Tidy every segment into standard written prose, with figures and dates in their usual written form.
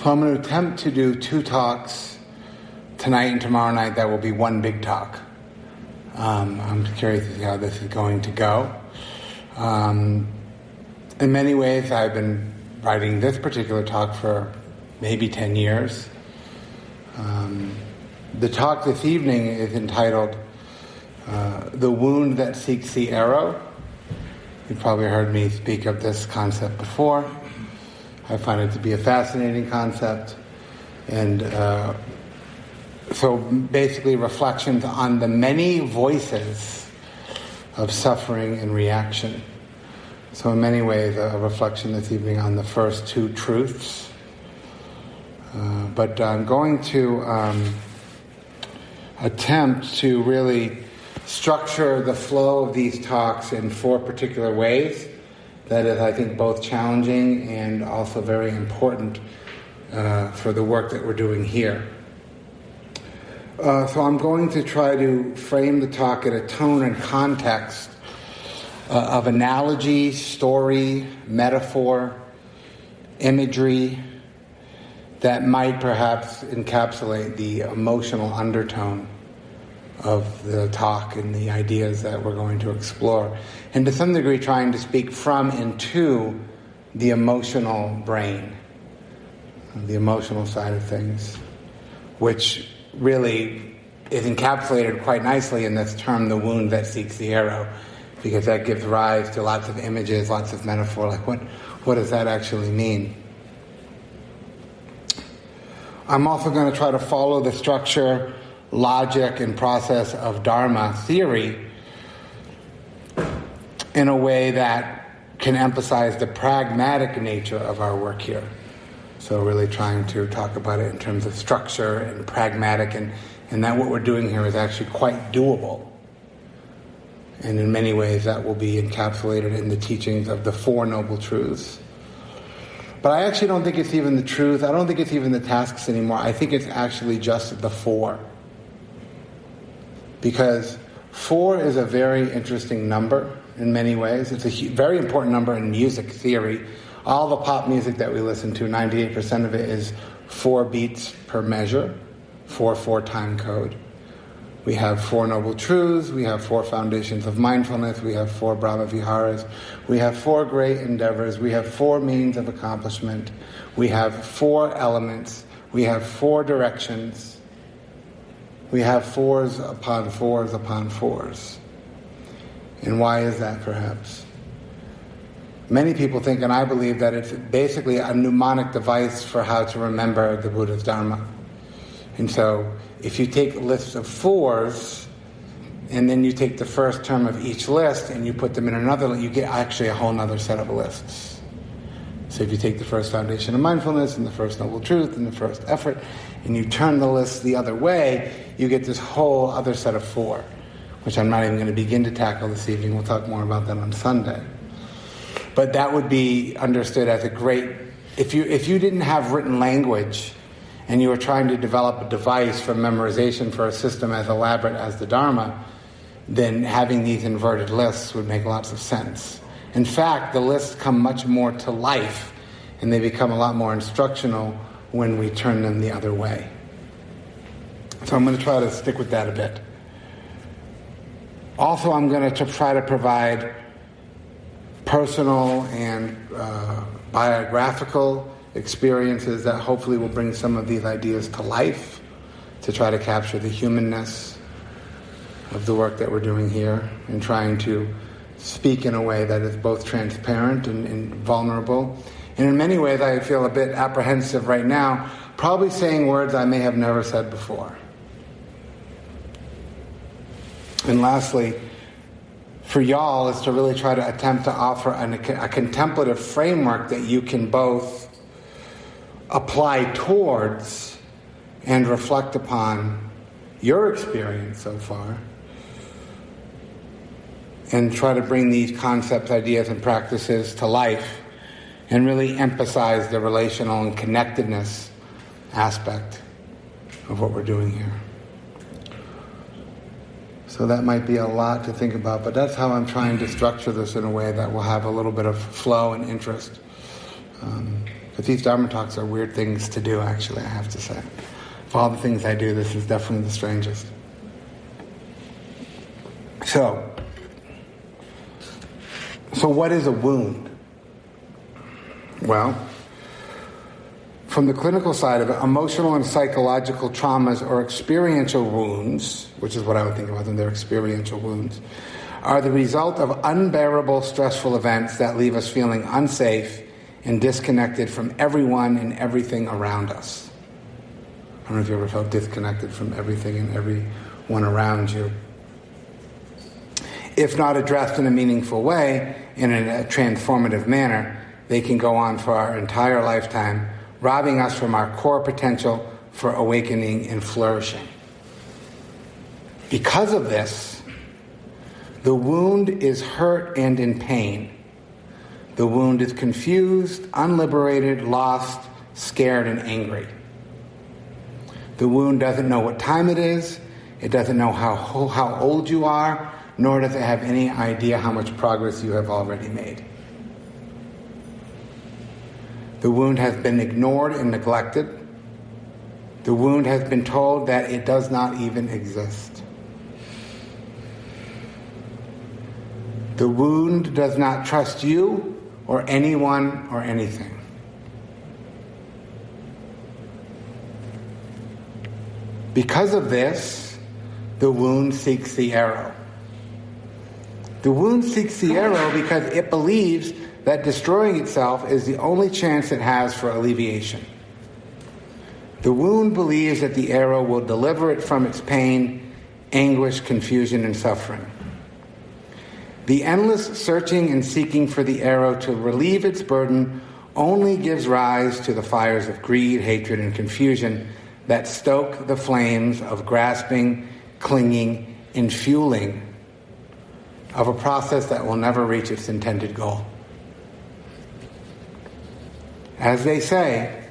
So I'm going to attempt to do 2 talks tonight and tomorrow night that will be one big talk. I'm curious to see how this is going to go. In many ways, I've been writing this particular talk for maybe 10 years. The talk this evening is entitled The Wound That Seeks the Arrow. You've probably heard me speak of this concept before. I find it to be a fascinating concept. And so basically reflections on the many voices of suffering and reaction. So in many ways, a reflection this evening on the first 2 truths. But I'm going to attempt to really structure the flow of these talks in 4 particular ways. That is, I think, both challenging and also very important for the work that we're doing here. So I'm going to try to frame the talk in a tone and context of analogy, story, metaphor, imagery that might perhaps encapsulate the emotional undertone of the talk and the ideas that we're going to explore. And to some degree trying to speak from and to the emotional brain, the emotional side of things, which really is encapsulated quite nicely in this term, the wound that seeks the arrow, because that gives rise to lots of images, lots of metaphor, like what does that actually mean? I'm also going to try to follow the structure, logic, and process of Dharma theory in a way that can emphasize the pragmatic nature of our work here. So really trying to talk about it in terms of structure and pragmatic, and that what we're doing here is actually quite doable. And in many ways that will be encapsulated in the teachings of the 4 Noble Truths. But I actually don't think it's even the truth. I don't think it's even the tasks anymore. I think it's actually just the 4. Because 4 is a very interesting number in many ways. It's a very important number in music theory. All the pop music that we listen to, 98% of it is 4 beats per measure, 4/4 time code. We have 4 Noble Truths, we have 4 foundations of mindfulness, we have 4 Brahma Viharas, we have 4 great endeavors, we have 4 means of accomplishment, we have 4 elements, we have 4 directions, we have 4s upon 4s upon 4s. And why is that, perhaps? Many people think, and I believe, that it's basically a mnemonic device for how to remember the Buddha's Dharma. And so, if you take lists of 4s, and then you take the first term of each list and you put them in another, you get actually a whole other set of lists. So if you take the first foundation of mindfulness and the first noble truth and the first effort, and you turn the list the other way, you get this whole other set of 4, which I'm not even going to begin to tackle this evening. We'll talk more about that on Sunday. But that would be understood as a great... If you didn't have written language and you were trying to develop a device for memorization for a system as elaborate as the Dharma, then having these inverted lists would make lots of sense. In fact, the lists come much more to life, and they become a lot more instructional when we turn them the other way. So I'm going to try to stick with that a bit. Also, I'm going to try to provide personal and biographical experiences that hopefully will bring some of these ideas to life, to try to capture the humanness of the work that we're doing here, and trying to speak in a way that is both transparent and vulnerable. And in many ways I feel a bit apprehensive right now, probably saying words I may have never said before. And lastly, for y'all, is to really try to attempt to offer a contemplative framework that you can both apply towards and reflect upon your experience so far, and try to bring these concepts, ideas, and practices to life, and really emphasize the relational and connectedness aspect of what we're doing here. So that might be a lot to think about, but that's how I'm trying to structure this in a way that will have a little bit of flow and interest. But these Dharma talks are weird things to do, actually, I have to say. Of all the things I do, this is definitely the strangest. So what is a wound? Well, from the clinical side of it, emotional and psychological traumas or experiential wounds, which is what I would think about them, they're experiential wounds, are the result of unbearable stressful events that leave us feeling unsafe and disconnected from everyone and everything around us. I don't know if you ever felt disconnected from everything and everyone around you. If not addressed in a meaningful way, in a transformative manner, they can go on for our entire lifetime, robbing us from our core potential for awakening and flourishing. Because of this, the wound is hurt and in pain. The wound is confused, unliberated, lost, scared, and angry. The wound doesn't know what time it is. It doesn't know how old you are, nor does it have any idea how much progress you have already made. The wound has been ignored and neglected. The wound has been told that it does not even exist. The wound does not trust you or anyone or anything. Because of this, the wound seeks the arrow. The wound seeks the arrow because it believes that destroying itself is the only chance it has for alleviation. The wound believes that the arrow will deliver it from its pain, anguish, confusion, and suffering. The endless searching and seeking for the arrow to relieve its burden only gives rise to the fires of greed, hatred, and confusion that stoke the flames of grasping, clinging, and fueling of a process that will never reach its intended goal. As they say,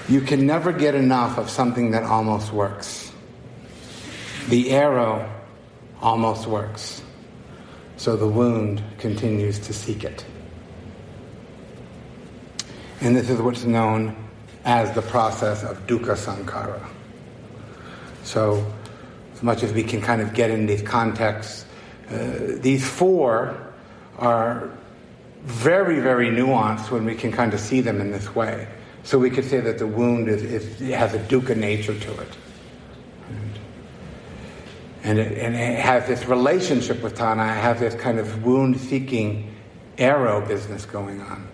you can never get enough of something that almost works. The arrow almost works, so the wound continues to seek it. And this is what's known as the process of dukkha sankhara. So, as much as we can kind of get in these contexts, these four are very, very nuanced when we can kind of see them in this way. So we could say that the wound has a dukkha nature to it. And it has this relationship with Tana. It has this kind of wound-seeking arrow business going on.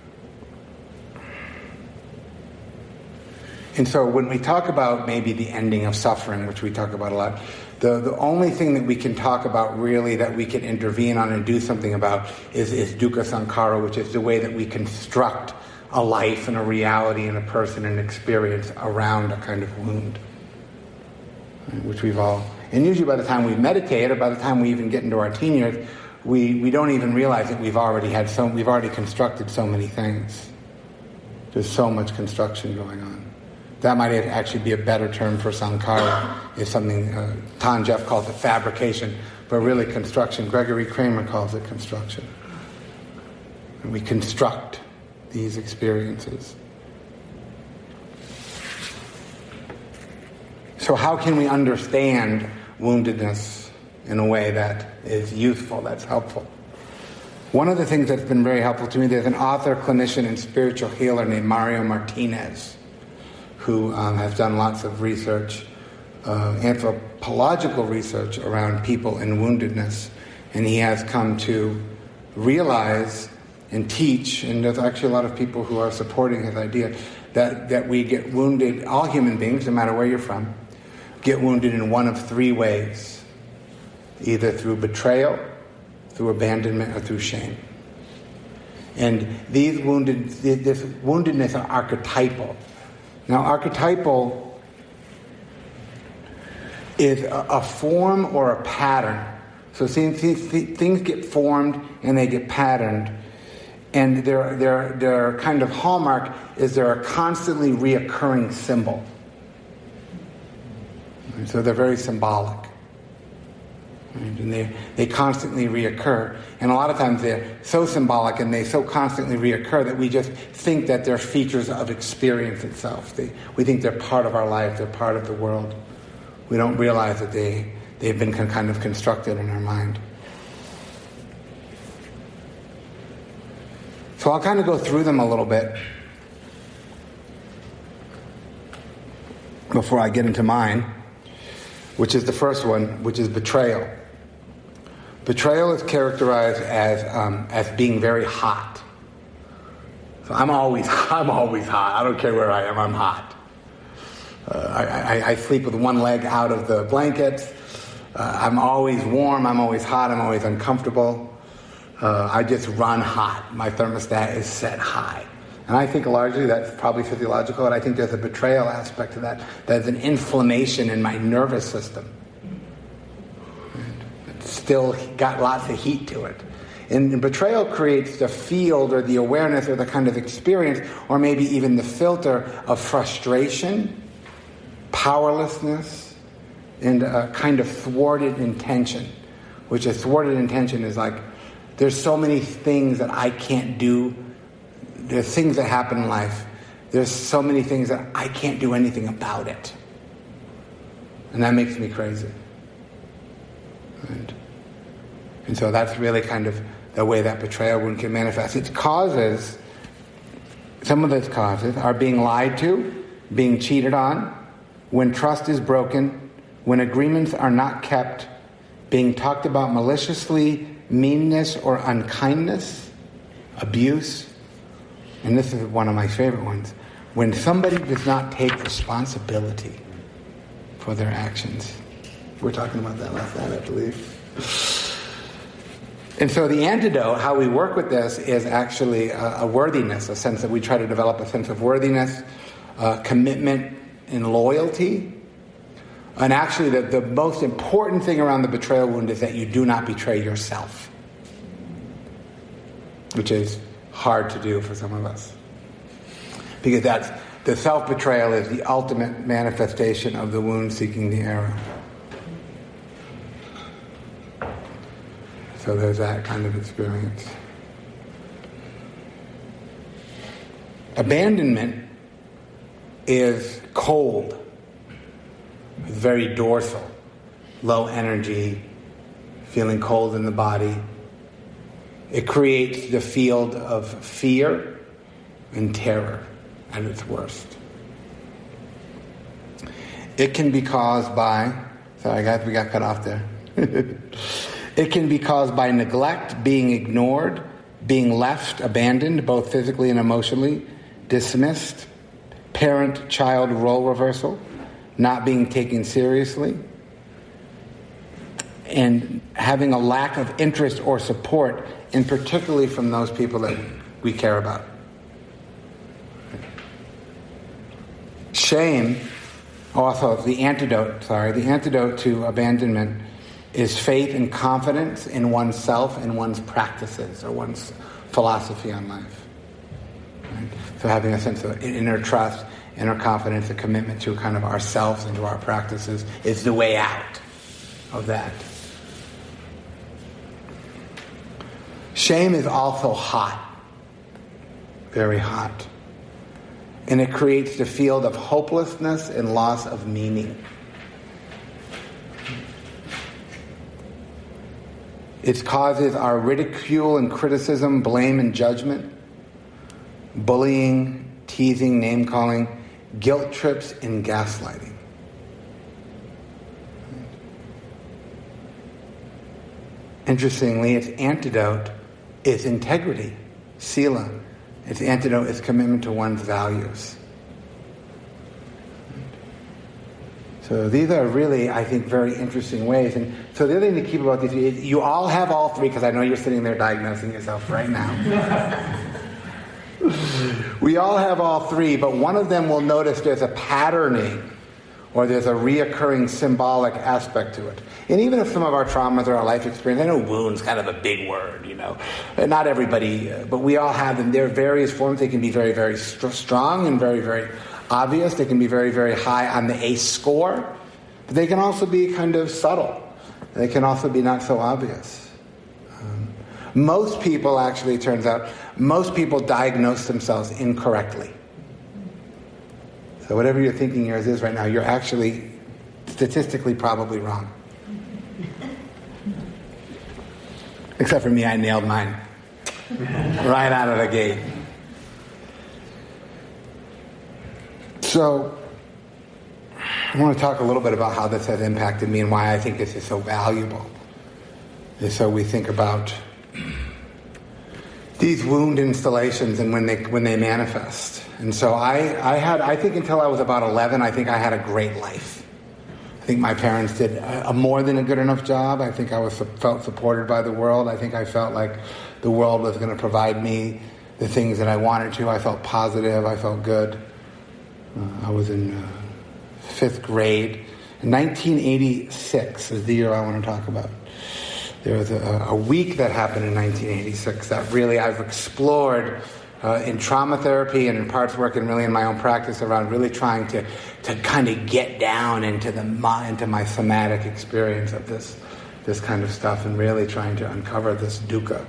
And so when we talk about maybe the ending of suffering, which we talk about a lot, the only thing that we can talk about really that we can intervene on and do something about is dukkha sankhara, which is the way that we construct a life and a reality and a person and experience around a kind of wound, which we've all... And usually by the time we meditate, or by the time we even get into our teen years, we don't even realize that we've already constructed so many things. There's so much construction going on. That might actually be a better term for sankhara. It's something Tan Jeff calls it fabrication, but really construction. Gregory Kramer calls it construction. And we construct these experiences. So how can we understand woundedness in a way that is useful, that's helpful? One of the things that's been very helpful to me, there's an author, clinician, and spiritual healer named Mario Martinez, who has done lots of research, anthropological research around people and woundedness. And he has come to realize and teach, and there's actually a lot of people who are supporting his idea, that we get wounded, all human beings, no matter where you're from, get wounded in one of three ways. Either through betrayal, through abandonment, or through shame. And this woundedness are archetypal. Now, archetypal is a form or a pattern. So things get formed and they get patterned. And their kind of hallmark is they're a constantly reoccurring symbol. And so they're very symbolic. Right? And they constantly reoccur. And a lot of times they're so symbolic and they so constantly reoccur that we just think that they're features of experience itself. We think they're part of our life, they're part of the world. We don't realize that they've been kind of constructed in our mind. So I'll kind of go through them a little bit before I get into mine, which is the first one, which is betrayal. Betrayal is characterized as being very hot. So I'm always hot. I don't care where I am, I'm hot. I sleep with one leg out of the blankets. I'm always warm, I'm always hot, I'm always uncomfortable. I just run hot. My thermostat is set high. And I think largely that's probably physiological, and I think there's a betrayal aspect to that. There's an inflammation in my nervous system. It's still got lots of heat to it. And betrayal creates the field or the awareness or the kind of experience or maybe even the filter of frustration, powerlessness, and a kind of thwarted intention. Which a thwarted intention is like, there's so many things that I can't do. There's things that happen in life. There's so many things that I can't do anything about it. And that makes me crazy. And so that's really kind of the way that betrayal wound can manifest. Its causes, some of its causes, are being lied to, being cheated on, when trust is broken, when agreements are not kept, being talked about maliciously, meanness or unkindness, abuse, and this is one of my favorite ones, when somebody does not take responsibility for their actions. We were talking about that last night, I believe. And so the antidote, how we work with this, is actually a worthiness, a sense that we try to develop a sense of worthiness, commitment, and loyalty. And actually, the most important thing around the betrayal wound is that you do not betray yourself, which is hard to do for some of us. Because the self-betrayal is the ultimate manifestation of the wound seeking the arrow. So there's that kind of experience. Abandonment is cold. It's very dorsal, low energy, feeling cold in the body. It creates the field of fear and terror at its worst. It can be caused by, sorry guys, we got cut off there. It can be caused by neglect, being ignored, being left, abandoned, both physically and emotionally, dismissed, parent-child role reversal, not being taken seriously, and having a lack of interest or support, and particularly from those people that we care about. Shame, also the antidote to abandonment is faith and confidence in oneself and one's practices or one's philosophy on life. Right? So having a sense of inner trust, inner confidence, a commitment to kind of ourselves and to our practices is the way out of that. Shame is also hot, very hot. And it creates the field of hopelessness and loss of meaning. Its causes are ridicule and criticism, blame and judgment, bullying, teasing, name-calling, guilt trips, and gaslighting. Interestingly, its antidote is integrity, sila. Its antidote is commitment to one's values. So these are really, I think, very interesting ways. And so the other thing to keep about these is you all have all three, because I know you're sitting there diagnosing yourself right now. We all have all three, but one of them will notice there's a patterning or there's a reoccurring symbolic aspect to it. And even if some of our traumas or our life experience, I know wound's kind of a big word, Not everybody, but we all have them. There are various forms. They can be very, very strong and very, very obvious. They can be very, very high on the ACE score. But they can also be kind of subtle. They can also be not so obvious. Most people, actually, it turns out, most people diagnose themselves incorrectly. So whatever you're thinking yours is right now, you're actually statistically probably wrong. Except for me, I nailed mine right out of the gate. So I want to talk a little bit about how this has impacted me and why I think this is so valuable. And so we think about these wound installations and when they manifest. And so I think until I was about 11, I think I had a great life. I think my parents did a more than a good enough job. I think I felt supported by the world. I think I felt like the world was going to provide me the things that I wanted to. I felt positive. I felt good. I was in 5th grade. 1986 is the year I want to talk about. There was a week that happened in 1986 that really I've explored in trauma therapy and in parts work and really in my own practice around really trying to kind of get down into my somatic experience of this kind of stuff and really trying to uncover this dukkha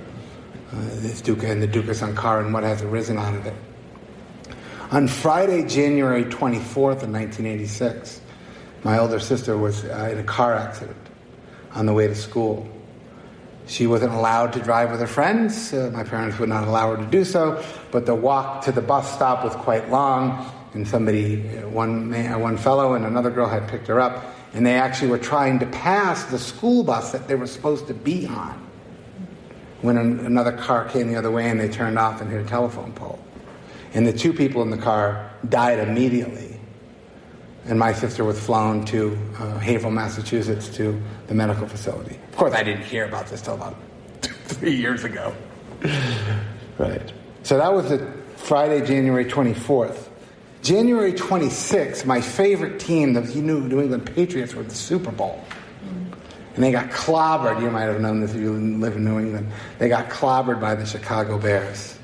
and the dukkha sankhara and what has arisen out of it. On Friday, January 24th of 1986, my older sister was in a car accident on the way to school. She wasn't allowed to drive with her friends. My parents would not allow her to do so, but the walk to the bus stop was quite long, and one fellow and another girl had picked her up, and they actually were trying to pass the school bus that they were supposed to be on when another car came the other way and they turned off and hit a telephone pole. And the 2 people in the car died immediately. And my sister was flown to Haverhill, Massachusetts, to the medical facility. Of course, I didn't hear about this till about 3 years ago. Right. So that was the Friday, January 24th. January 26th, my favorite team, the New England Patriots, were at the Super Bowl. And they got clobbered. You might have known this if you live in New England. They got clobbered by the Chicago Bears,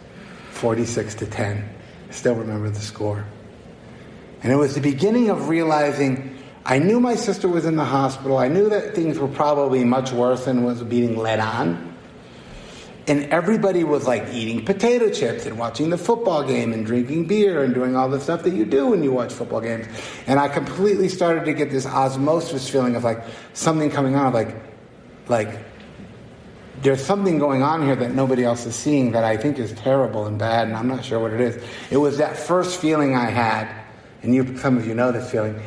46-10. I still remember the score. And it was the beginning of realizing I knew my sister was in the hospital. I knew that things were probably much worse than was being led on. And everybody was like eating potato chips and watching the football game and drinking beer and doing all the stuff that you do when you watch football games. And I completely started to get this osmosis feeling of like something coming on, like there's something going on here that nobody else is seeing that I think is terrible and bad, and I'm not sure what it is. It was that first feeling I had, and some of you know this feeling,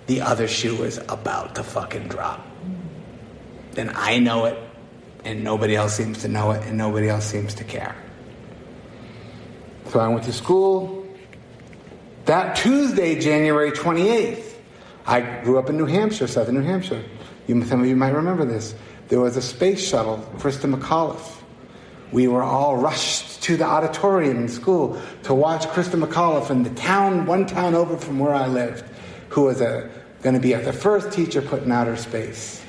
the other shoe is about to fucking drop. And I know it, and nobody else seems to know it, and nobody else seems to care. So I went to school. That Tuesday, January 28th, I grew up in New Hampshire, southern New Hampshire. Some of you might remember this. There was a space shuttle, Krista McAuliffe. We were all rushed to the auditorium in school to watch Krista McAuliffe in one town over from where I lived, who was going to be the first teacher put in outer space.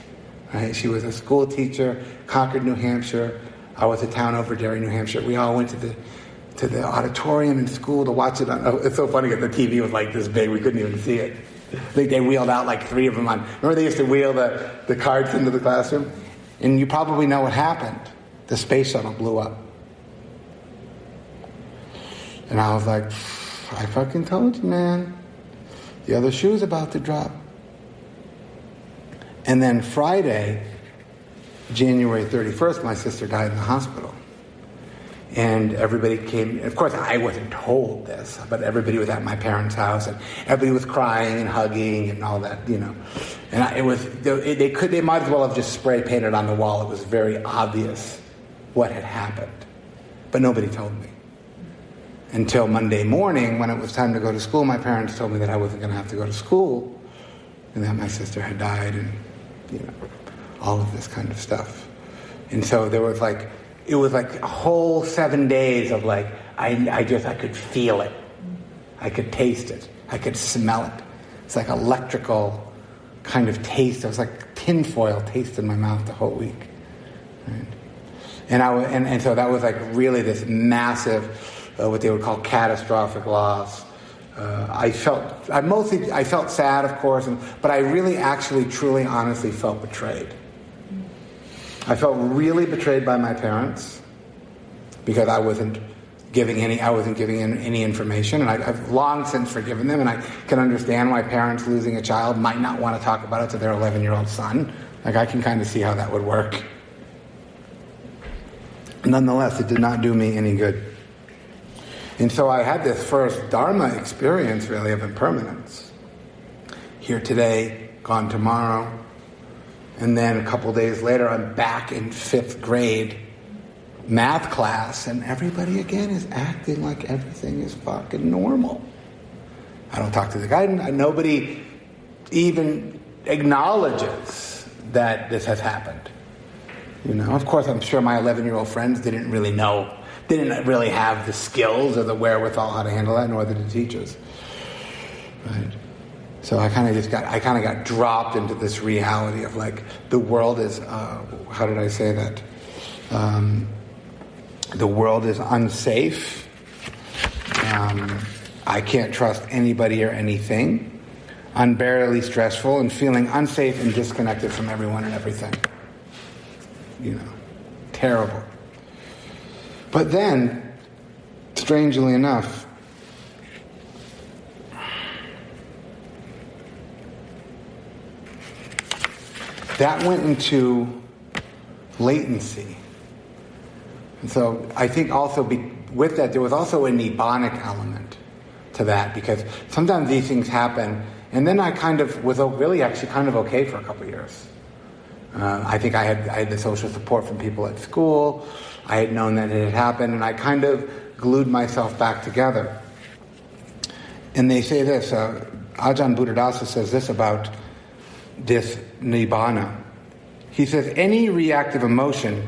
Right? She was a school teacher, Concord, New Hampshire. I was a town over, Derry, New Hampshire. We all went to the auditorium in school to watch it. It's so funny because the TV was like this big, we couldn't even see it. I think they wheeled out like 3 of them on. Remember they used to wheel the carts into the classroom? And you probably know what happened. The space shuttle blew up. And I was like, I fucking told you, man. The other shoe's about to drop. And then Friday, January 31st, my sister died in the hospital. And everybody came. Of course, I wasn't told this, but everybody was at my parents' house, and everybody was crying and hugging and all that, you know. And they might as well have just spray painted on the wall. It was very obvious what had happened, but nobody told me. Until Monday morning, when it was time to go to school, my parents told me that I wasn't going to have to go to school, and that my sister had died, and you know, all of this kind of stuff. And so there was like. It was like a whole 7 days of like, I could feel it. I could taste it. I could smell it. It's like electrical kind of taste. It was like tinfoil taste in my mouth the whole week. Right? And so that was like really this massive, what they would call catastrophic loss. I felt sad, of course, but I really actually, truly, honestly felt betrayed. I felt really betrayed by my parents because I wasn't giving any information, and I've long since forgiven them, and I can understand why parents losing a child might not want to talk about it to their 11-year-old son. Like, I can kind of see how that would work. Nonetheless, it did not do me any good. And so I had this first Dharma experience, really, of impermanence. Here today, gone tomorrow. And then a couple days later, I'm back in 5th grade math class, and everybody again is acting like everything is fucking normal. I don't talk to the guy. Nobody even acknowledges that this has happened. Of course, I'm sure my 11-year-old friends didn't really have the skills or the wherewithal how to handle that, nor did the teachers. Right? So I kind of got dropped into this reality of like the world is. How did I say that? The world is unsafe. I can't trust anybody or anything. Unbearably stressful and feeling unsafe and disconnected from everyone and everything. Terrible. But then, strangely enough, that went into latency. And so I think also with that, there was also a Nibbanic element to that, because sometimes these things happen, and then I kind of was really actually kind of okay for a couple of years. I think I had the social support from people at school. I had known that it had happened, and I kind of glued myself back together. And they say this, Ajahn Buddhadasa says this about this Nibbana. He says, any reactive emotion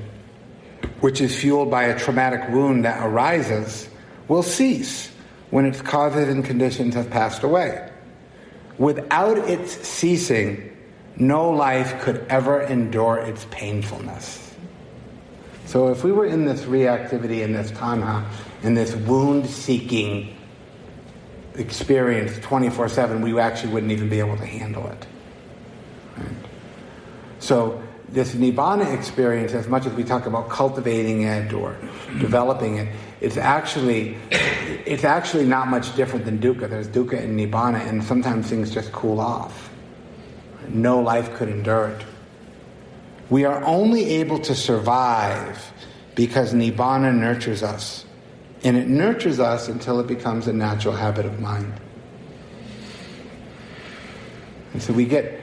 which is fueled by a traumatic wound that arises will cease when its causes and conditions have passed away. Without its ceasing, no life could ever endure its painfulness. So if we were in this reactivity, in this tanha, in this wound-seeking experience 24/7, we actually wouldn't even be able to handle it. Right? So this Nibbana experience, as much as we talk about cultivating it or developing it, it's actually not much different than dukkha. There's dukkha and Nibbana, and sometimes things just cool off. No life could endure it. We are only able to survive because Nibbana nurtures us. And it nurtures us until it becomes a natural habit of mind. And so we get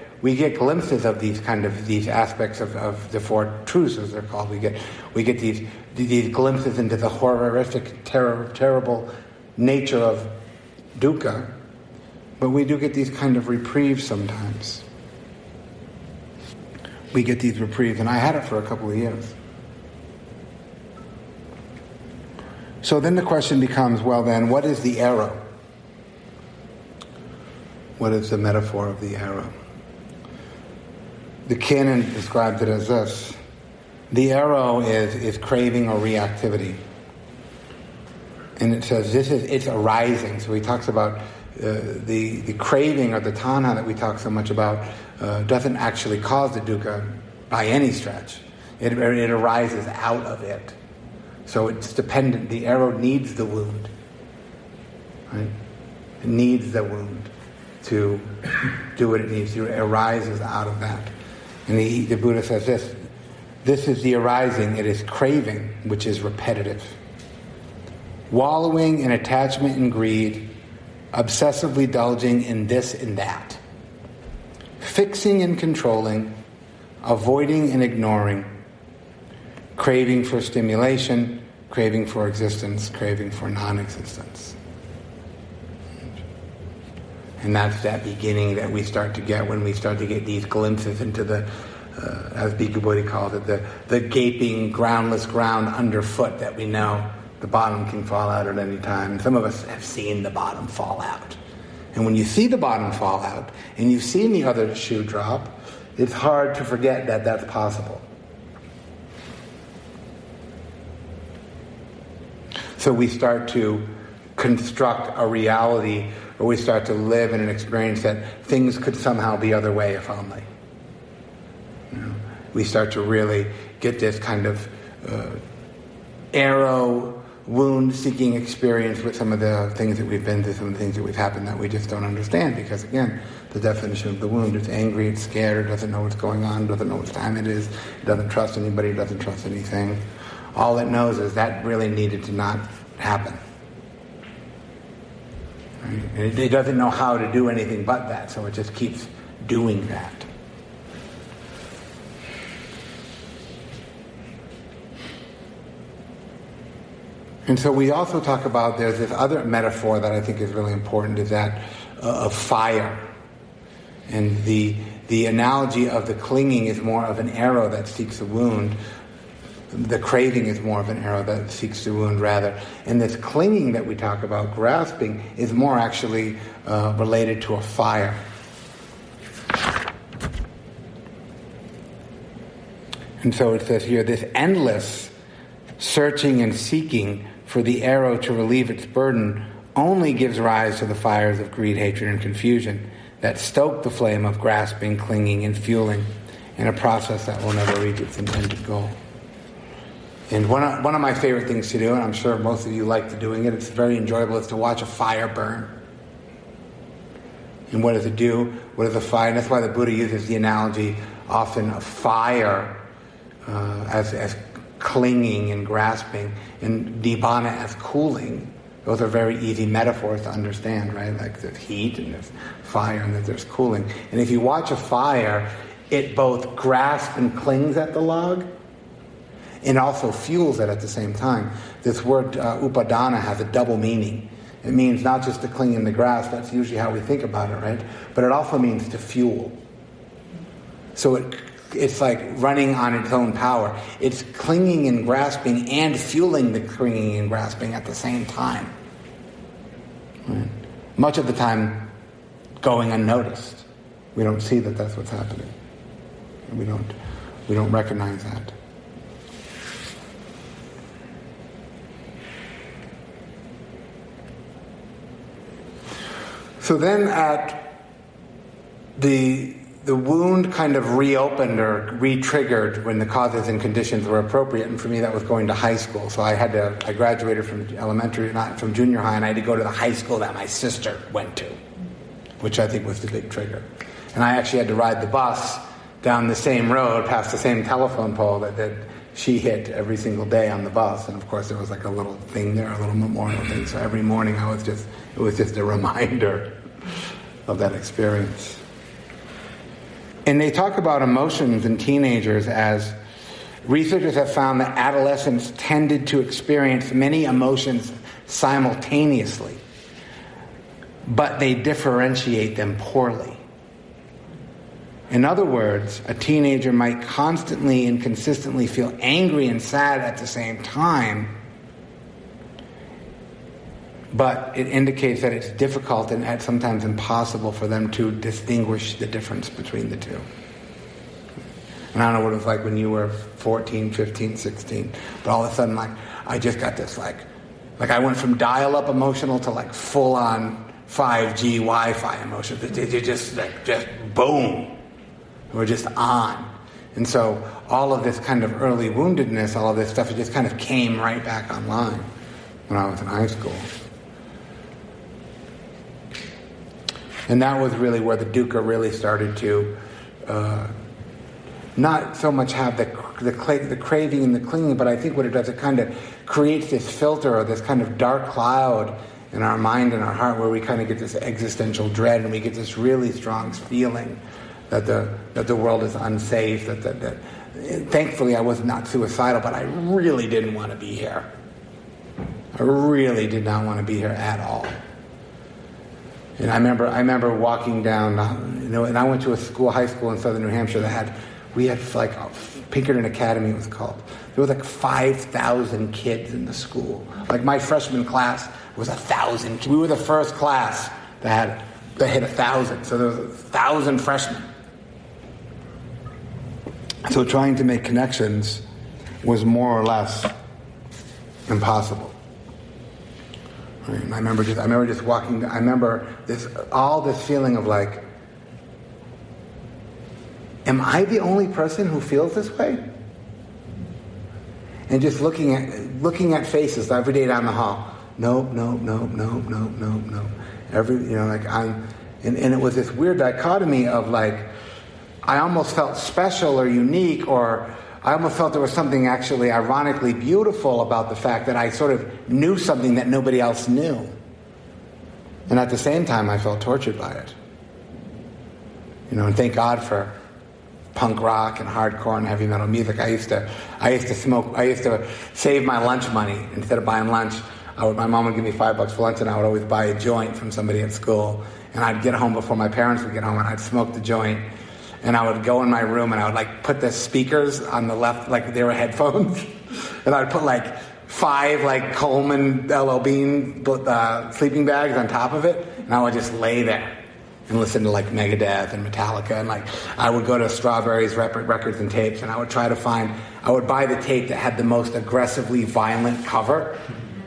glimpses of these aspects of the Four Truths, as they're called. We get these glimpses into the horrific, terrible nature of dukkha, but we do get these kind of reprieves sometimes. We get these reprieves, and I had it for a couple of years. So then the question becomes, well then, what is the arrow? What is the metaphor of the arrow? The canon describes it as this. The arrow is craving or reactivity. And it says it's arising. So he talks about the craving or the tanha that we talk so much about doesn't actually cause the dukkha by any stretch. It arises out of it. So it's dependent. The arrow needs the wound. Right? It needs the wound to do what it needs to. It arises out of that. And the Buddha says this. This is the arising. It is craving, which is repetitive. Wallowing in attachment and greed, obsessively indulging in this and that. Fixing and controlling, avoiding and ignoring, craving for stimulation, craving for existence, craving for non-existence. And that's that beginning that we start to get when we start to get these glimpses into the, as Bhikkhu Bodhi called it, the gaping, groundless ground underfoot that we know the bottom can fall out at any time. Some of us have seen the bottom fall out. And when you see the bottom fall out, and you've seen the other shoe drop, it's hard to forget that that's possible. So we start to construct a reality, or we start to live in an experience that things could somehow be other way if only. we start to really get this kind of arrow wound-seeking experience with some of the things that we've been through, some of the things that we've happened that we just don't understand. Because again, the definition of the wound, it's angry, it's scared, it doesn't know what's going on, doesn't know what time it is, it doesn't trust anybody, it doesn't trust anything. All it knows is that really needed to not happen. Right? And it doesn't know how to do anything but that, so it just keeps doing that. And so we also talk about, there's this other metaphor that I think is really important, is that of fire. And the analogy of the clinging is more of an arrow that seeks a wound. The craving is more of an arrow that seeks a wound, rather. And this clinging that we talk about, grasping, is more actually related to a fire. And so it says here, this endless searching and seeking for the arrow to relieve its burden only gives rise to the fires of greed, hatred, and confusion that stoke the flame of grasping, clinging, and fueling in a process that will never reach its intended goal. And one of my favorite things to do, and I'm sure most of you like doing it, it's very enjoyable, is to watch a fire burn. And what does it do? What is a fire? And that's why the Buddha uses the analogy often of fire as clinging and grasping, and nibbana as cooling. Those are very easy metaphors to understand, right? Like there's heat and there's fire and there's cooling. And if you watch a fire, it both grasps and clings at the log and also fuels it at the same time. This word upadana has a double meaning. It means not just to cling and to grasp, that's usually how we think about it, right? But it also means to fuel. So it's like running on its own power. It's clinging and grasping and fueling the clinging and grasping at the same time. Right? Much of the time going unnoticed. We don't see that that's what's happening. We don't recognize that. So then at the wound kind of reopened or re-triggered when the causes and conditions were appropriate, and for me that was going to high school. So I graduated from elementary, not from junior high, and I had to go to the high school that my sister went to, which I think was the big trigger. And I actually had to ride the bus down the same road, past the same telephone pole that she hit every single day on the bus. And of course there was like a little thing there, a little memorial thing. So every morning it was just a reminder of that experience. And they talk about emotions in teenagers as researchers have found that adolescents tended to experience many emotions simultaneously, but they differentiate them poorly. In other words, a teenager might constantly and consistently feel angry and sad at the same time, but it indicates that it's difficult and sometimes impossible for them to distinguish the difference between the two. And I don't know what it was like when you were 14, 15, 16, but all of a sudden, I just got this, like I went from dial-up emotional to full-on 5G Wi-Fi emotions. It just boom. We're just on. And so all of this kind of early woundedness, all of this stuff, it just kind of came right back online when I was in high school. And that was really where the dukkha really started to not so much have the craving and the clinging, but I think what it does, it kind of creates this filter or this kind of dark cloud in our mind and our heart where we kind of get this existential dread and we get this really strong feeling that the world is unsafe, that thankfully I was not suicidal, but I really didn't want to be here. I really did not want to be here at all. And I remember walking down, and I went to high school in southern New Hampshire we had Pinkerton Academy it was called. There was 5,000 kids in the school. My freshman class was 1,000. We were the first class that hit 1,000. So there was 1,000 freshmen. So trying to make connections was more or less impossible. Right? And I remember just walking. I remember this feeling of am I the only person who feels this way? And just looking at faces every day down the hall. No. And it was this weird dichotomy of like, I almost felt special or unique, or I almost felt there was something actually ironically beautiful about the fact that I sort of knew something that nobody else knew. And at the same time, I felt tortured by it. And thank God for punk rock and hardcore and heavy metal music. I used to save my lunch money. Instead of buying lunch, my mom would give me $5 for lunch, and I would always buy a joint from somebody at school. And I'd get home before my parents would get home, and I'd smoke the joint. And I would go in my room, and I would like put the speakers on the left, like they were headphones. And I'd put like 5 like Coleman LL Bean sleeping bags on top of it. And I would just lay there and listen to like Megadeth and Metallica. And like I would go to Strawberries Records and Tapes, and I would I would buy the tape that had the most aggressively violent cover.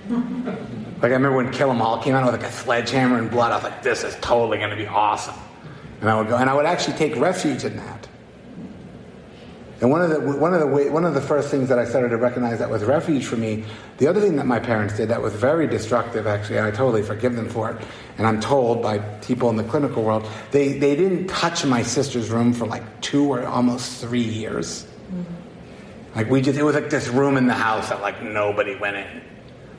Like I remember when Kill 'Em All came out with like a sledgehammer and blood. I was like, this is totally going to be awesome. And I would go, and I would actually take refuge in that. And one of the first things that I started to recognize that was refuge for me, the other thing that my parents did that was very destructive, actually, and I totally forgive them for it, and I'm told by people in the clinical world, they didn't touch my sister's room for like 2 or almost 3 years. Like it was like this room in the house that like nobody went in.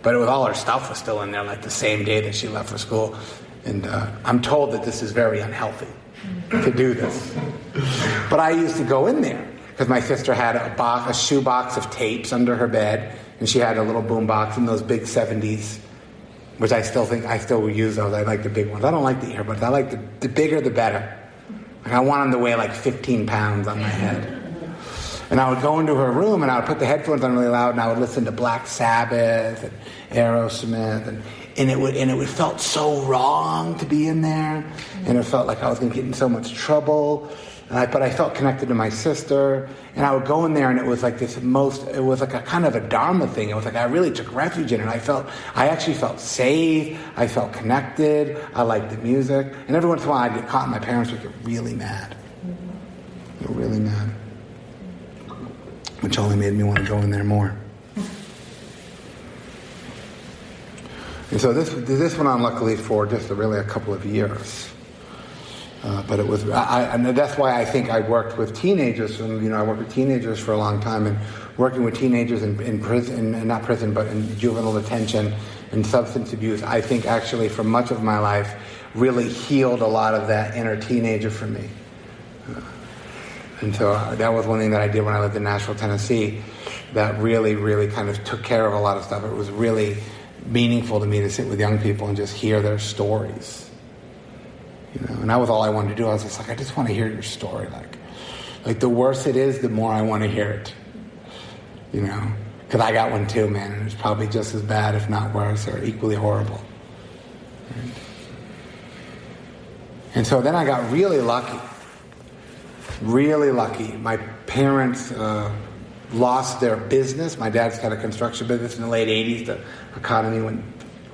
But it was all her stuff was still in there, like the same day that she left for school. And I'm told that this is very unhealthy to do this. But I used to go in there because my sister had a shoebox of tapes under her bed, and she had a little boom box in those big 70s, which I still use those. I like the big ones. I don't like the earbuds. I like the bigger the better. Like I want them to weigh like 15 pounds on my head. And I would go into her room, and I would put the headphones on really loud, and I would listen to Black Sabbath and Aerosmith, and it would felt so wrong to be in there, and it felt like I was going to get in so much trouble. But I felt connected to my sister, and I would go in there, and it was like it was like a kind of a Dharma thing. It was like I really took refuge in it. I actually felt safe. I felt connected. I liked the music, and every once in a while I'd get caught, and my parents would get really mad. They were really mad, which only made me want to go in there more. And so this went on, luckily, for just really a couple of years. But it was, and that's why I think I worked with teenagers. And, I worked with teenagers for a long time, and working with teenagers in prison, not prison, but in juvenile detention and substance abuse, I think actually for much of my life really healed a lot of that inner teenager for me. And so that was one thing that I did when I lived in Nashville, Tennessee, that really, really kind of took care of a lot of stuff. It was really meaningful to me to sit with young people and just hear their stories. And that was all I wanted to do. I was just like, I just want to hear your story. Like the worse it is, the more I want to hear it. Because I got one too, man, and it's probably just as bad, if not worse, or equally horrible. Right? And so then I got really lucky. Really lucky. My parents lost their business. My dad's got a construction business in the late 80s. The economy went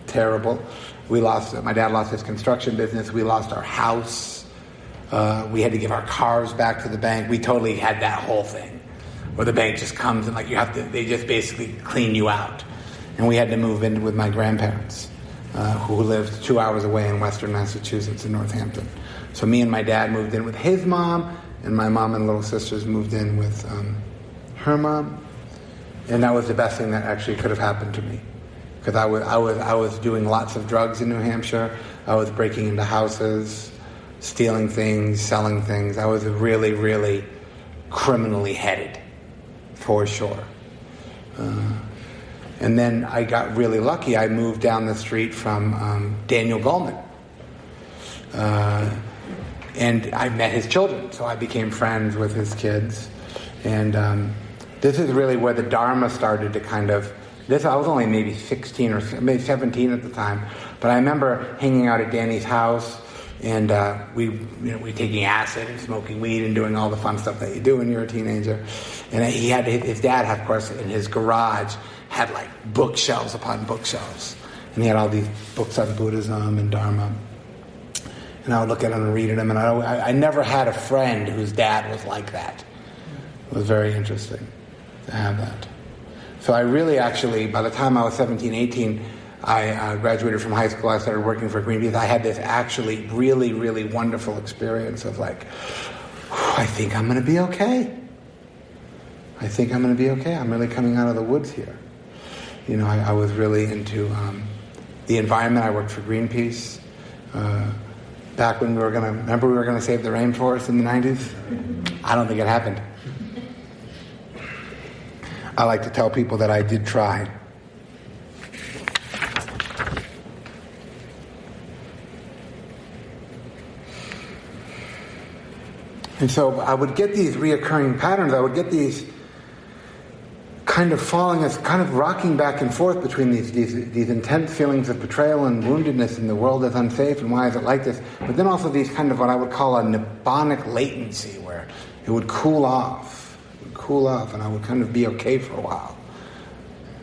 terrible. My dad lost his construction business. We lost our house. We had to give our cars back to the bank. We totally had that whole thing where the bank just comes and they just basically clean you out. And we had to move in with my grandparents, who lived 2 hours away in Western Massachusetts in Northampton. So me and my dad moved in with his mom, and my mom and little sisters moved in with her mom. And that was the best thing that actually could have happened to me. Because I was doing lots of drugs in New Hampshire. I was breaking into houses, stealing things, selling things. I was really, really criminally headed, for sure. And then I got really lucky. I moved down the street from Daniel Goleman. And I met his children, so I became friends with his kids. And this is really where the Dharma started to kind of... I was only maybe 16 or maybe 17 at the time, but I remember hanging out at Danny's house, and we taking acid and smoking weed and doing all the fun stuff that you do when you're a teenager. And his dad, of course, in his garage had like bookshelves upon bookshelves, and he had all these books on Buddhism and Dharma. And I would look at them and read at them, and I never had a friend whose dad was like that. It was very interesting to have that. So I really actually, by the time I was 17, 18, I graduated from high school, I started working for Greenpeace. I had this actually really, really wonderful experience of like, I think I'm going to be okay. I think I'm going to be okay. I'm really coming out of the woods here. You know, I was really into the environment. I worked for Greenpeace. Back when we were going to save the rainforest in the 90s? I don't think it happened. I like to tell people that I did try. And so I would get these reoccurring patterns. I would get these kind of rocking back and forth between these intense feelings of betrayal and woundedness in the world is unsafe and why is it like this, but then also these kind of what I would call a nibbonic latency where it would cool off and I would kind of be okay for a while,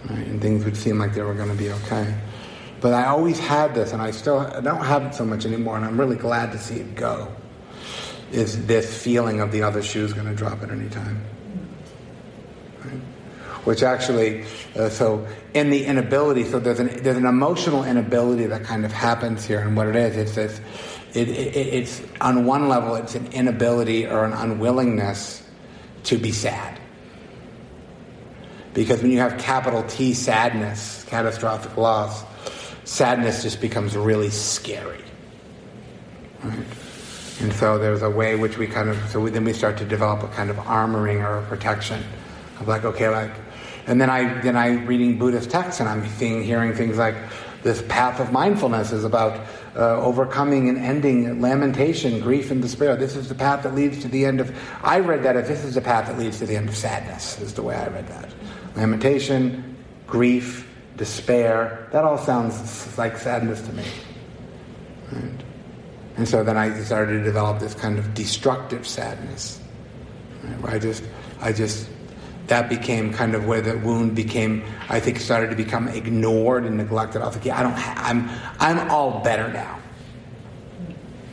right? And things would seem like they were going to be okay. But I always had this, and I don't have it so much anymore, and I'm really glad to see it go, is this feeling of the other shoe's going to drop at any time. Right? Which actually, so in the inability, so there's an emotional inability that kind of happens here, and what it is, it's on one level, it's an inability or an unwillingness to be sad. Because when you have capital T sadness, catastrophic loss, sadness just becomes really scary. Right? And so there's a way which then we start to develop a kind of armoring or a protection of like, okay, like, and then I reading Buddhist texts and I'm hearing things like this path of mindfulness is about overcoming and ending lamentation, grief, and despair. This is the path that leads to the end of... I read that as this is the path that leads to the end of sadness, is the way I read that. Lamentation, grief, despair, that all sounds like sadness to me. Right? And so then I started to develop this kind of destructive sadness. Right? Where I just that became kind of where the wound became, I think, started to become ignored and neglected. I was like, yeah, I'm all better now.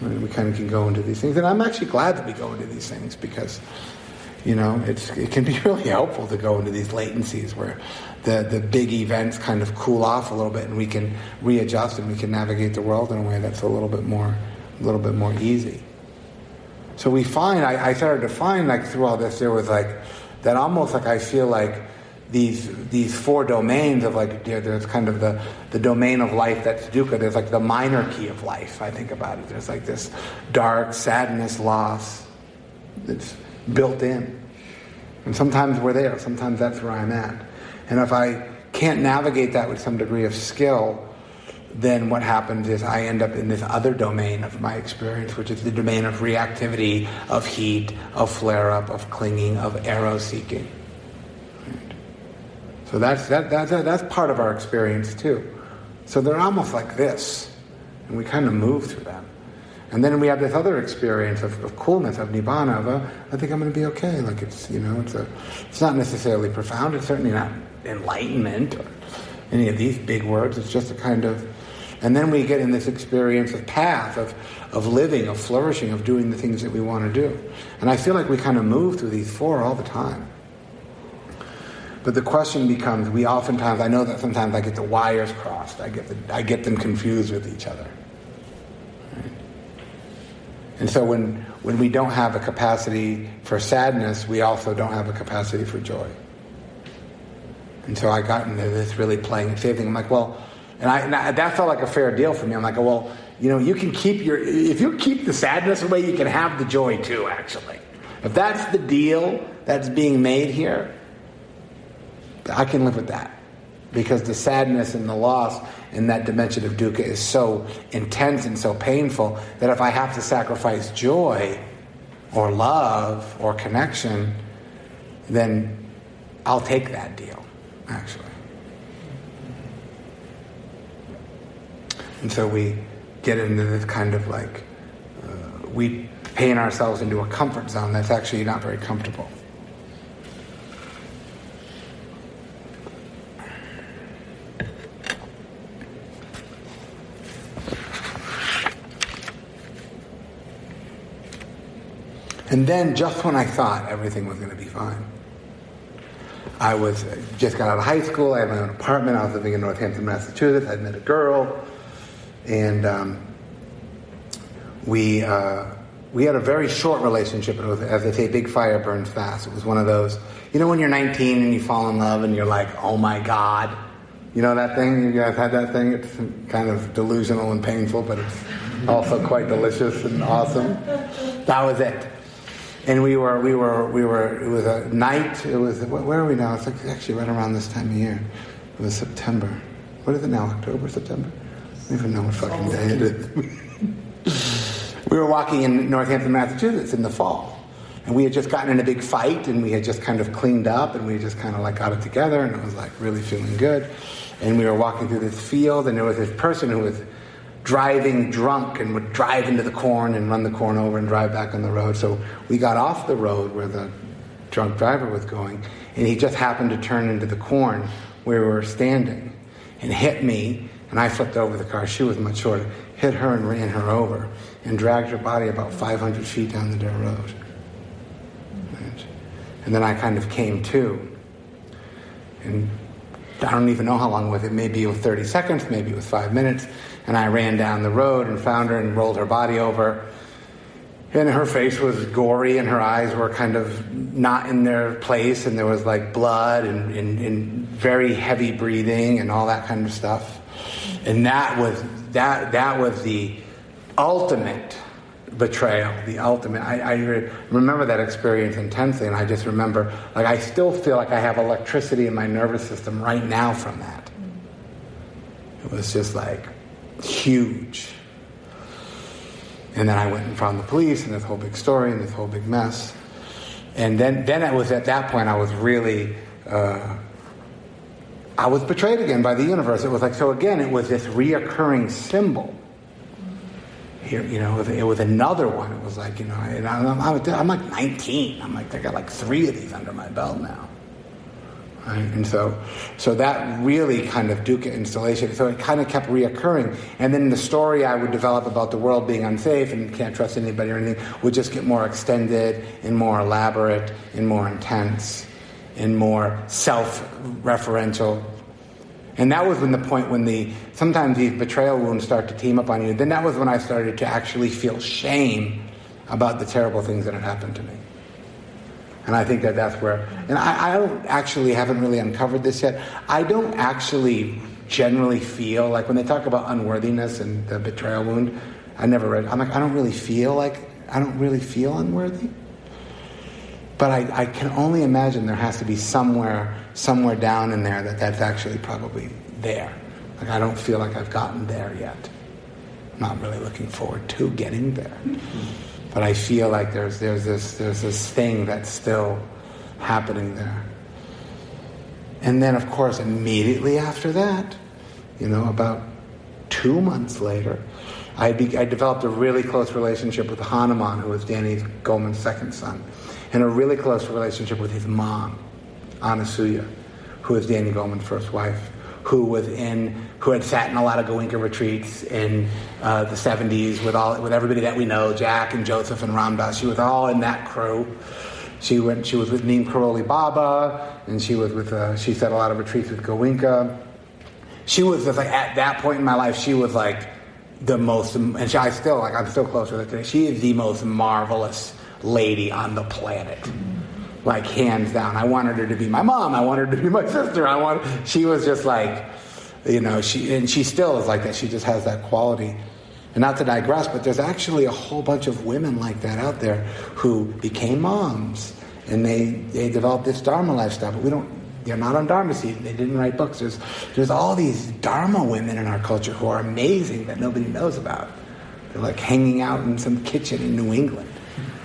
And we kind of can go into these things. And I'm actually glad that we go into these things because, you know, it can be really helpful to go into these latencies where the big events kind of cool off a little bit and we can readjust and we can navigate the world in a way that's a little bit more easy. So we find, I started to find, like, through all this, there was like, that almost like I feel like these four domains of like, there's kind of the domain of life that's dukkha. There's like the minor key of life, I think about it. There's like this dark sadness, loss that's built in. And sometimes we're there, sometimes that's where I'm at. And if I can't navigate that with some degree of skill, then what happens is I end up in this other domain of my experience, which is the domain of reactivity, of heat, of flare-up, of clinging, of arrow-seeking. Right? So that's part of our experience too. So they're almost like this, and we kind of move through them. And then we have this other experience of coolness, of nibbana, of I think I'm going to be okay. Like it's not necessarily profound. It's certainly not enlightenment or any of these big words. It's just a kind of... And then we get in this experience of path, of living, of flourishing, of doing the things that we want to do. And I feel like we kind of move through these four all the time. But the question becomes, I know that sometimes I get the wires crossed. I get them confused with each other. Right? And so when we don't have a capacity for sadness, we also don't have a capacity for joy. And so I got into this really playing it safe thing. I'm like, well... And that felt like a fair deal for me. I'm like, well, you know, you can if you keep the sadness away, you can have the joy too, actually. If that's the deal that's being made here, I can live with that. Because the sadness and the loss in that dimension of dukkha is so intense and so painful that if I have to sacrifice joy or love or connection, then I'll take that deal, actually. And so we get into this kind of like, we paint ourselves into a comfort zone that's actually not very comfortable. And then, just when I thought everything was going to be fine, I was just got out of high school. I had my own apartment. I was living in Northampton, Massachusetts. I'd met a girl, and we had a very short relationship. It was, as they say, big fire burns fast. It was one of those, when you're 19 and you fall in love and you're like, oh my God. You know that thing? You guys had that thing? It's kind of delusional and painful, but it's also quite delicious and awesome. That was it. And we were, it was a night, where are we now? It's like actually right around this time of year. It was September. What is it now, October, September? I don't even know what fucking day it is. We were walking in Northampton, Massachusetts in the fall. And we had just gotten in a big fight, and we had just kind of cleaned up, and we just kind of got it together, and it was really feeling good. And we were walking through this field, and there was this person who was driving drunk and would drive into the corn and run the corn over and drive back on the road. So we got off the road where the drunk driver was going, and he just happened to turn into the corn where we were standing and hit me, and I flipped over the car. She was much shorter. Hit her and ran her over and dragged her body about 500 feet down the dirt road. Right? And then I kind of came to, and I don't even know how long it was. Maybe it was 30 seconds, maybe it was 5 minutes. And I ran down the road and found her and rolled her body over. And her face was gory and her eyes were kind of not in their place. And there was blood and very heavy breathing and all that kind of stuff. And that was the ultimate betrayal, the ultimate. I remember that experience intensely, and I just remember, I still feel like I have electricity in my nervous system right now from that. It was just huge. And then I went and found the police, and this whole big story, and this whole big mess. And then it was at that point I was really, I was betrayed again by the universe. It was so again, it was this reoccurring symbol. Here, it was another one. It was and I'm 19. I got 3 of these under my belt now. Right? And so that really kind of Dukkha installation. So it kind of kept reoccurring. And then the story I would develop about the world being unsafe and can't trust anybody or anything would just get more extended and more elaborate and more intense and more self-referential. And that was when the point when sometimes these betrayal wounds start to team up on you. Then that was when I started to actually feel shame about the terrible things that had happened to me. And I think that's where, and I don't actually, haven't really uncovered this yet. I don't actually generally feel when they talk about unworthiness and the betrayal wound, I never read, I don't really feel unworthy. But I can only imagine there has to be somewhere down in there that's actually probably there. I don't feel like I've gotten there yet. I'm not really looking forward to getting there. But I feel like there's this thing that's still happening there. And then, of course, immediately after that, about 2 months later, I developed a really close relationship with Hanuman, who was Danny Goleman's second son, and a really close relationship with his mom, Anasuya, who was Danny Goleman's first wife, who had sat in a lot of Goenka retreats in the 70s with everybody that we know, Jack and Joseph and Ramdas. She was all in that crew. She was with Neem Karoli Baba, and she said a lot of retreats with Goenka. She was just at that point in my life, she was the most, and I'm still close with her today. She is the most marvelous lady on the planet. Hands down. I wanted her to be my mom. I wanted her to be my sister. She was just she still is like that. She just has that quality. And not to digress, but there's actually a whole bunch of women like that out there who became moms, and they developed this Dharma lifestyle, but they're not on Dharma seed. They didn't write books. There's all these Dharma women in our culture who are amazing that nobody knows about. They're hanging out in some kitchen in New England,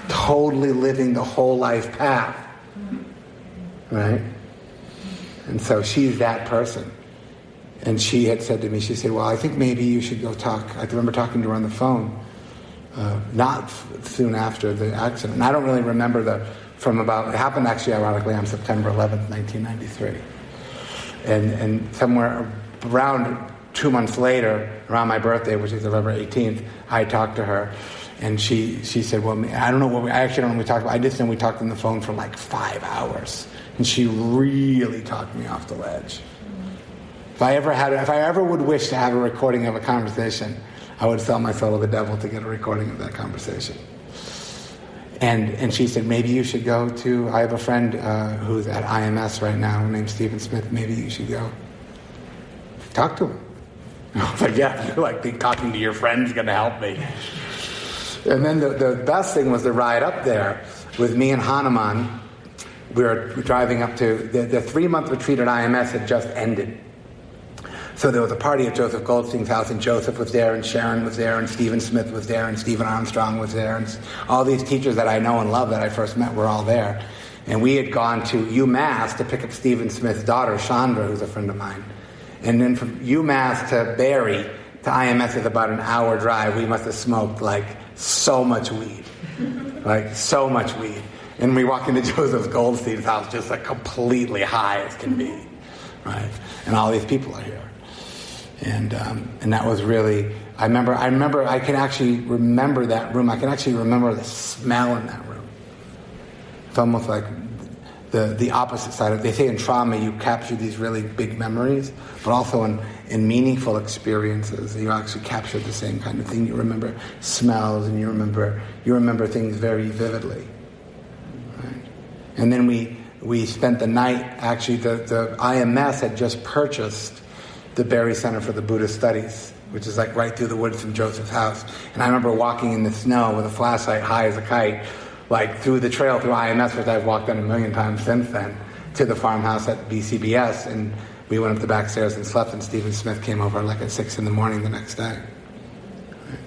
totally living the whole life path. Right? And so she's that person. And she had said to me, she said, well, I think maybe you should go talk. I remember talking to her on the phone, not soon after the accident. And I don't really remember it happened actually ironically on September 11th, 1993. And somewhere around 2 months later, around my birthday, which is November 18th, I talked to her. And she said, well, I don't know what I actually don't know what we talked about. I just know we talked on the phone for like 5 hours. And she really talked me off the ledge. If I ever would wish to have a recording of a conversation, I would sell my soul to the devil to get a recording of that conversation. And she said, maybe you should go to, I have a friend who's at IMS right now named Stephen Smith. Maybe you should go talk to him. I was like, yeah, you're like, think talking to your friend's going to help me. And then the best thing was the ride up there with me and Hanuman. We were driving up to, the 3-month retreat at IMS had just ended. So there was a party at Joseph Goldstein's house, and Joseph was there, and Sharon was there, and Stephen Smith was there, and Stephen Armstrong was there, and all these teachers that I know and love that I first met were all there. And we had gone to UMass to pick up Stephen Smith's daughter, Chandra, who's a friend of mine. And then from UMass to Barrie to IMS is about an hour drive. We must have smoked like so much weed. Like so much weed. And we walk into Joseph Goldstein's house just like completely high as can be. Right? And all these people are here. And that was really, I can actually remember that room. I can actually remember the smell in that room. It's almost like the opposite side of, they say in trauma you capture these really big memories, but also in meaningful experiences you actually capture the same kind of thing. You remember smells and you remember things very vividly. Right? And then we spent the night, actually the IMS had just purchased the Barrie Center for the Buddhist Studies, which is like right through the woods from Joseph's house. And I remember walking in the snow with a flashlight high as a kite, like through the trail through IMS, which I've walked on 1,000,000 times since then, to the farmhouse at BCBS. And we went up the back stairs and slept, and Stephen Smith came over like at 6 a.m. the next day. Right.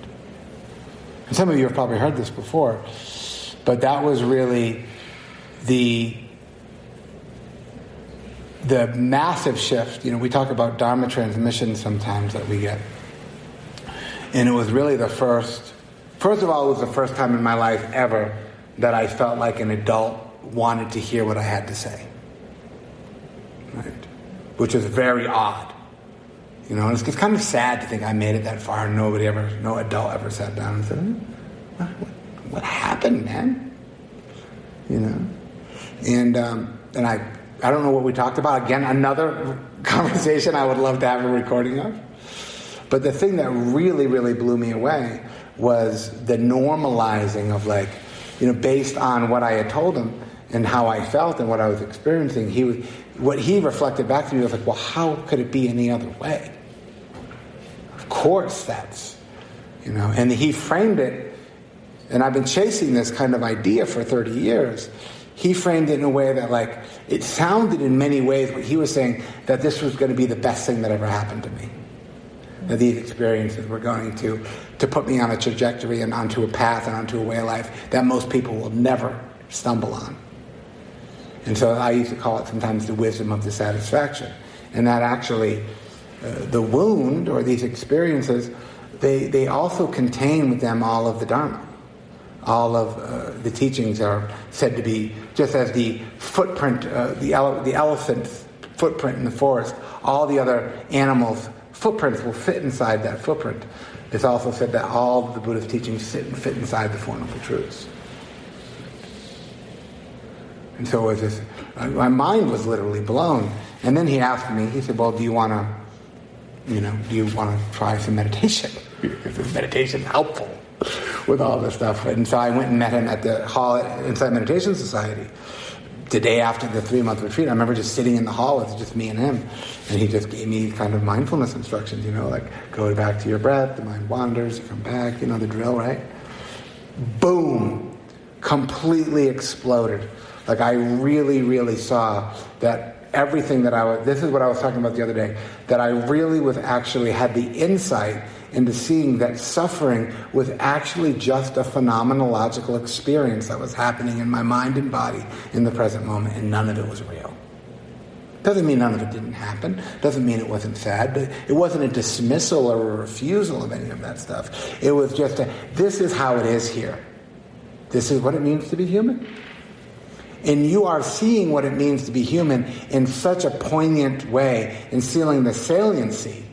And some of you have probably heard this before, but that was really the massive shift. We talk about Dharma transmission sometimes that we get. And it was really first of all, it was the first time in my life ever that I felt like an adult wanted to hear what I had to say. Right? Which is very odd. It's kind of sad to think I made it that far and no adult ever sat down and said, what happened, man? And I don't know what we talked about. Again, another conversation I would love to have a recording of. But the thing that really, really blew me away was the normalizing of based on what I had told him and how I felt and what I was experiencing, what he reflected back to me was like, well, how could it be any other way? Of course that's, and he framed it, and I've been chasing this kind of idea for 30 years. He framed it in a way that it sounded in many ways what he was saying, that this was going to be the best thing that ever happened to me. That these experiences were going to put me on a trajectory and onto a path and onto a way of life that most people will never stumble on. And so I used to call it sometimes the wisdom of dissatisfaction. And that actually, the wound or these experiences, they also contain with them all of the Dharma. All of the teachings are said to be, just as the footprint, the elephant's footprint in the forest, all the other animals' footprints will fit inside that footprint. It's also said that all of the Buddhist teachings fit inside the Four Noble Truths. And so it was this, my mind was literally blown. And then he asked me, he said, well, do you want to try some meditation? Because meditation's helpful with all this stuff. And so I went and met him at the hall at Insight Meditation Society. The day after the 3-month retreat, I remember just sitting in the hall with just me and him, and he just gave me kind of mindfulness instructions, go back to your breath, the mind wanders, you come back, the drill, right? Boom! Completely exploded. I really, really saw that everything that this is what I was talking about the other day, that I really had the insight into seeing that suffering was actually just a phenomenological experience that was happening in my mind and body in the present moment, and none of it was real. Doesn't mean none of it didn't happen. Doesn't mean it wasn't sad. It wasn't a dismissal or a refusal of any of that stuff. It was just this is how it is here. This is what it means to be human. And you are seeing what it means to be human in such a poignant way and feeling the saliency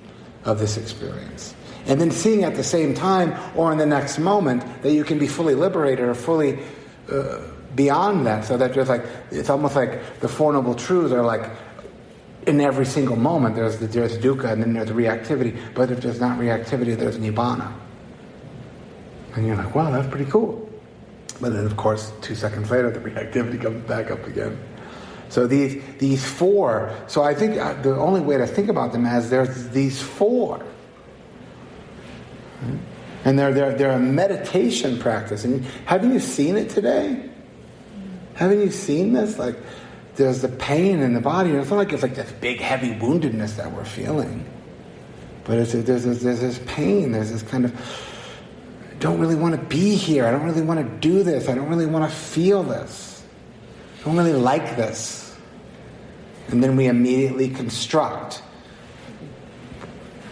of this experience. And then seeing at the same time or in the next moment that you can be fully liberated or fully beyond that, so that there's like, it's almost like the Four Noble Truths are like in every single moment there's dukkha and then there's reactivity, but if there's not reactivity, there's nibbana. And you're like, wow, that's pretty cool. But then of course 2 seconds later the reactivity comes back up again. So these four, so I think the only way to think about them as there's these four. And they're a meditation practice. And haven't you seen it today? Haven't you seen this? Like, there's the pain in the body. It's not like it's like this big, heavy woundedness that we're feeling. But there's this pain. There's this kind of, I don't really want to be here. I don't really want to do this. I don't really want to feel this. I don't really like this. And then we immediately construct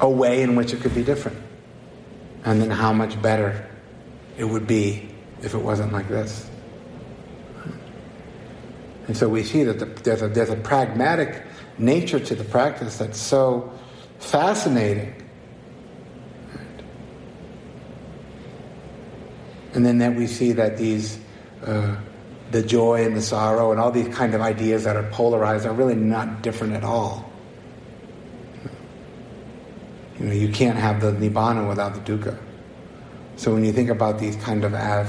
a way in which it could be different. And then how much better it would be if it wasn't like this. And so we see that there's a pragmatic nature to the practice that's so fascinating. And then that we see that these, the joy and the sorrow and all these kind of ideas that are polarized are really not different at all. You can't have the nibbana without the dukkha. So when you think about these kind of as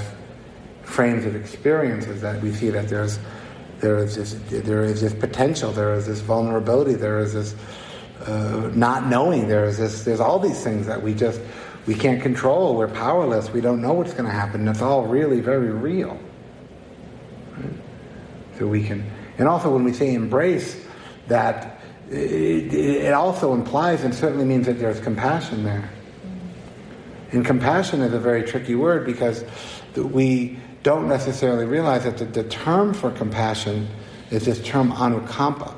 frames of experiences, that we see that there is this potential, there is this vulnerability, there is this not knowing, there's all these things that we can't control, we're powerless, we don't know what's going to happen. It's all really very real. Right? So we can, and also when we say embrace, that it also implies and certainly means that there's compassion there. And compassion is a very tricky word because we don't necessarily realize that the term for compassion is this term anukampa,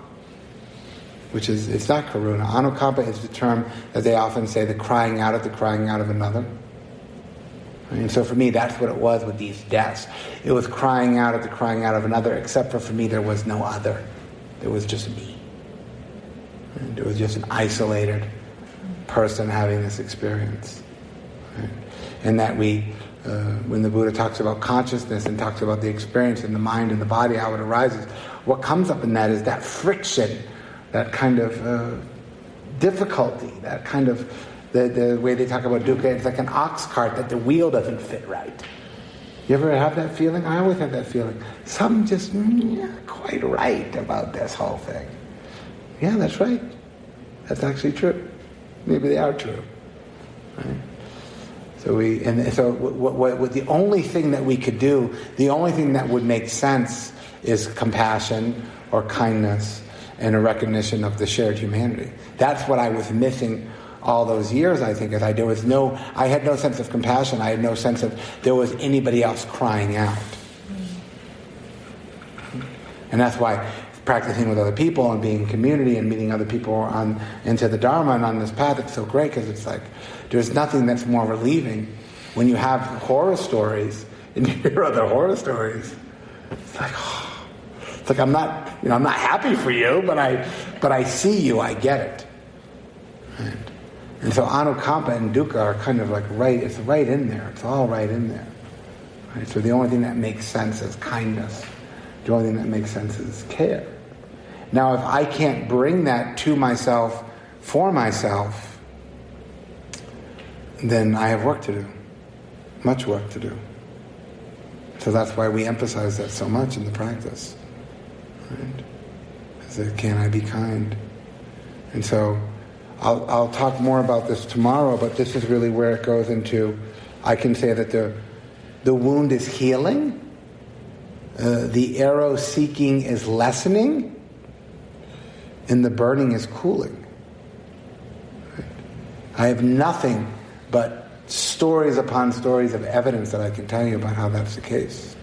which is, it's not karuna. Anukampa is the term that they often say, the crying out of another. And so for me, that's what it was with these deaths. It was crying out of another, except for me, there was no other. There was just me. And it was just an isolated person having this experience. Right? And that when the Buddha talks about consciousness and talks about the experience in the mind and the body, how it arises, what comes up in that is that friction, that kind of difficulty, that kind of, the way they talk about dukkha, it's like an ox cart that the wheel doesn't fit right. You ever have that feeling? I always have that feeling. Something just not quite right about this whole thing. Yeah, that's right. That's actually true. Maybe they are true. Right? So what the only thing that we could do, the only thing that would make sense is compassion or kindness and a recognition of the shared humanity. That's what I was missing all those years, I think, as I had no sense of compassion. I had no sense of there was anybody else crying out. And that's why practicing with other people and being in community and meeting other people into the Dharma and on this path, it's so great because it's like there's nothing that's more relieving when you have horror stories and you hear other horror stories. It's like, oh, it's like I'm not happy for you, but I see you, I get it. And so anukampa and dukkha are kind of like it's right in there. It's all right in there. Right? So the only thing that makes sense is kindness. The only thing that makes sense is care. Now, if I can't bring that to myself, for myself, then I have work to do. Much work to do. So that's why we emphasize that so much in the practice. Right? Is that, can I be kind? And so I'll talk more about this tomorrow, but this is really where it goes into, I can say that the wound is healing, the arrow seeking is lessening, and the burning is cooling. Right? I have nothing but stories upon stories of evidence that I can tell you about how that's the case.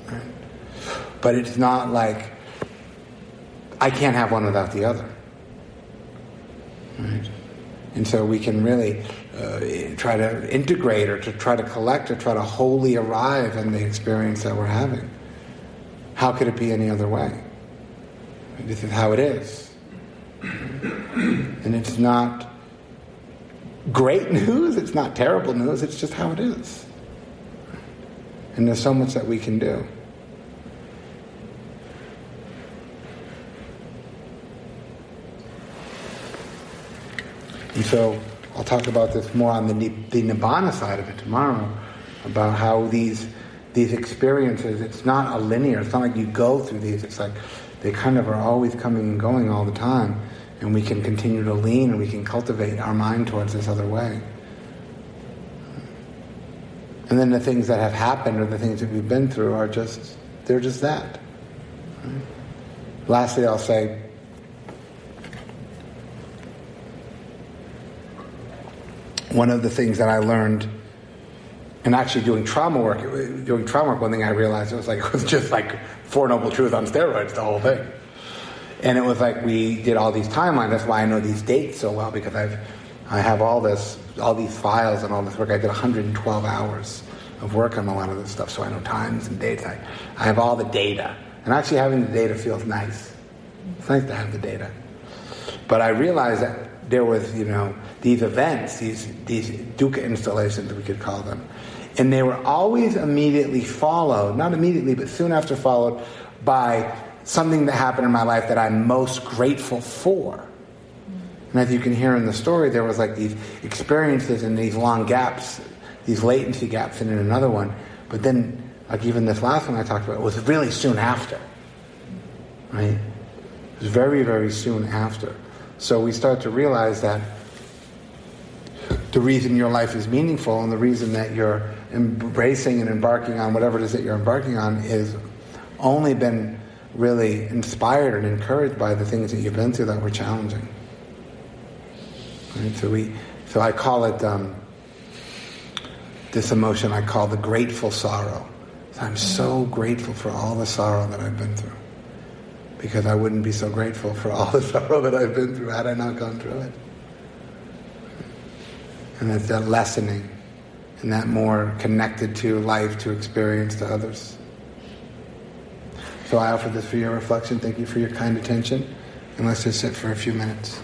Right? But it's not like I can't have one without the other. Right? And so we can really try to integrate or to try to collect or try to wholly arrive in the experience that we're having. How could it be any other way? This is how it is. And it's not great news, it's not terrible news, it's just how it is. And there's so much that we can do. And so I'll talk about this more on the Nibbana side of it tomorrow, about how these experiences, it's not a linear, it's not like you go through these, it's like they kind of are always coming and going all the time, and we can continue to lean and we can cultivate our mind towards this other way. And then the things that have happened or the things that we've been through they're just that. Right? Lastly, I'll say, one of the things that I learned, and actually doing trauma work, one thing I realized it was just like Four Noble Truths on steroids, the whole thing. And it was like we did all these timelines. That's why I know these dates so well, because I have all these files and all this work. I did 112 hours of work on a lot of this stuff, so I know times and dates. I have all the data, and actually having the data feels nice. It's nice to have the data. But I realized that there was, these events, these dukkha installations, we could call them, and they were always immediately followed, not immediately, but soon after followed by something that happened in my life that I'm most grateful for. And as you can hear in the story, there was like these experiences and these long gaps, these latency gaps in another one. But then, like even this last one I talked about, was really soon after. Right? It was very, very soon after. So we start to realize that the reason your life is meaningful and the reason that you're embracing and embarking on whatever it is that you're embarking on is only been really inspired and encouraged by the things that you've been through that were challenging. Right? So I call it this emotion I call the grateful sorrow. So I'm so grateful for all the sorrow that I've been through, because I wouldn't be so grateful for all the sorrow that I've been through had I not gone through it. And it's that lessening and that more connected to life, to experience, to others. So I offer this for your reflection. Thank you for your kind attention. And let's just sit for a few minutes.